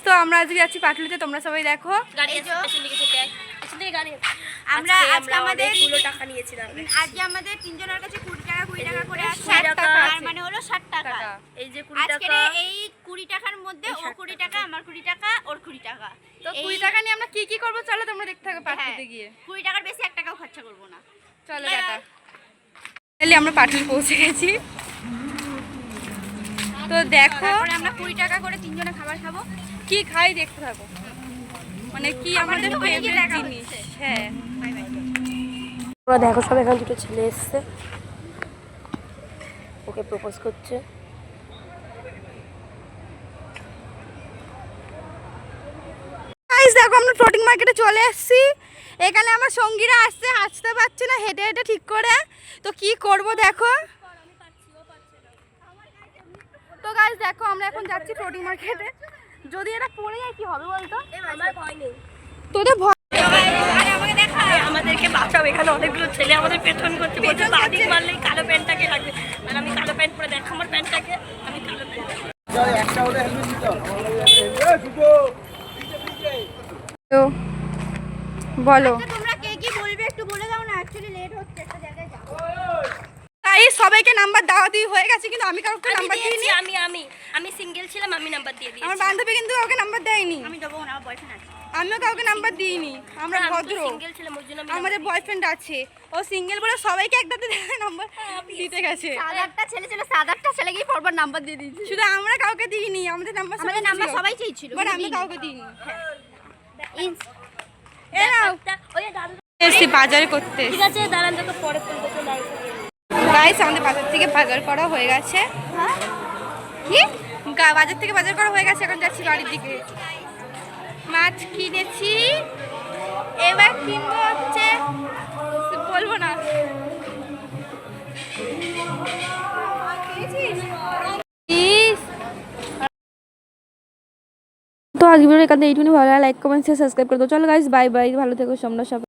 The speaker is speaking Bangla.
তো আমরা আজকে যাচ্ছি পাটুলিতে, তোমরা সবাই দেখো। আমরা আজকে আমাদের টাকা নিয়েছিলাম। আজকে আমাদের তিনজনের কাছে 20 টাকা 20 টাকা করে আছে। 60 টাকা মানে হলো 60 টাকা। এই যে 20 টাকা, আজকে এই 20 টাকার মধ্যে ও 20 টাকা, আমার 20 টাকা, ওর 20 টাকা। তো 20 টাকা নিয়ে আমরা কি কি করব চলো তোমরা দেখতে থাকো পাটুলিতে গিয়ে। 20 টাকার বেশি 1 টাকাও খরচা করব না। চলো টাটা। তাহলে আমরা পাটুলি পৌঁছে গেছি। তো দেখো তারপরে আমরা 20 টাকা করে তিনজনে খাবার খাবো। কি খাই দেখতে থাকো, মানে কি আমাদের ফেভারিট জিনিস। হ্যাঁ তোমরা দেখো, সব এখানে দুটো ছেলে এসছে, ওকে প্রপোজ করছে। দেখো আমরা ফ্লোটিং মার্কেটে চলে এসেছি। এখানে আমার সঙ্গীরা আসছে, হাঁটতে পারছে না, হেঁটে হেঁটে ঠিক করে। তো কি করব দেখো। তো গাইস দেখো আমরা এখন যাচ্ছি ফ্লোটিং মার্কেটে। যদি এটা পড়ে যায় কি হবে বলতো? আমার ভয় নেই। তোদের ভয়? আমাকে দেখা, আমাদেরকে বাঁচাও, এখানে অনেকগুলো ছেলে আমাদের পেছন করছে, বলছে বাদিক মারলেই কালো প্যান্টটাকে লাগবে। আর আমি কালো প্যান্ট পরে, দেখো আমার প্যান্টটাকে, আমি কালো প্যান্ট। তো বলো তোমরা কে কি বলবে একটু বলে দাও না, অ্যাকচুয়ালি লেট হচ্ছে, একটা জায়গায় যাব। গাইস সবাইকে নাম্বার দেওয়া দিয়ে হয়ে গেছে, কিন্তু আমি কাউকে নাম্বার দিইনি। আমি সিঙ্গেল ছিলাম, আমি নাম্বার দিয়ে দিয়েছি। আমার বান্ধবী কিন্তু কাউকে নাম্বার দেয়নি। আমি দেবো না, আমার বয়ফ্রেন্ড আছে। আমিও কাউকে নাম্বার দিইনি, আমরা ভদ্র। সিঙ্গেল ছিলাম, ওর জন্য আমাদের বয়ফ্রেন্ড আছে, ও সিঙ্গেল বলে সবাইকে একটাতে নাম্বার দিতে গেছে। সাদারটা ছেলে ছিল, সাদারটা ছেলেকেই ফরওয়ার্ড নাম্বার দিয়ে দিয়েছি। শুধু আমরা কাউকে দিইনি, আমাদের নাম্বার সবাই চেয়েছিল, বাট আমি কাউকে দিইনি। ওই এসছি বাজার করতে। ঠিক আছে, দাঁড়ান, তোকে পরে ফোন করতে লাগবে। গাইস আমাদের বাজার থেকে বাজার করা হয়ে গেছে। কি বাজার থেকে বাজার করা হয়ে গেছে, এখন যাচ্ছি বাড়ির দিকে। মাছ কিনেছি, এবার কিনবো হচ্ছে বলবো না। তো আজকে ভিডিও এখানে এইটুকুনি, ভালো লাইক কমেন্ট শেয়ার সাবস্ক্রাইব করে দাও। চলো গাইস, বাই বাই, ভালো থেকো তোমরা সবাই।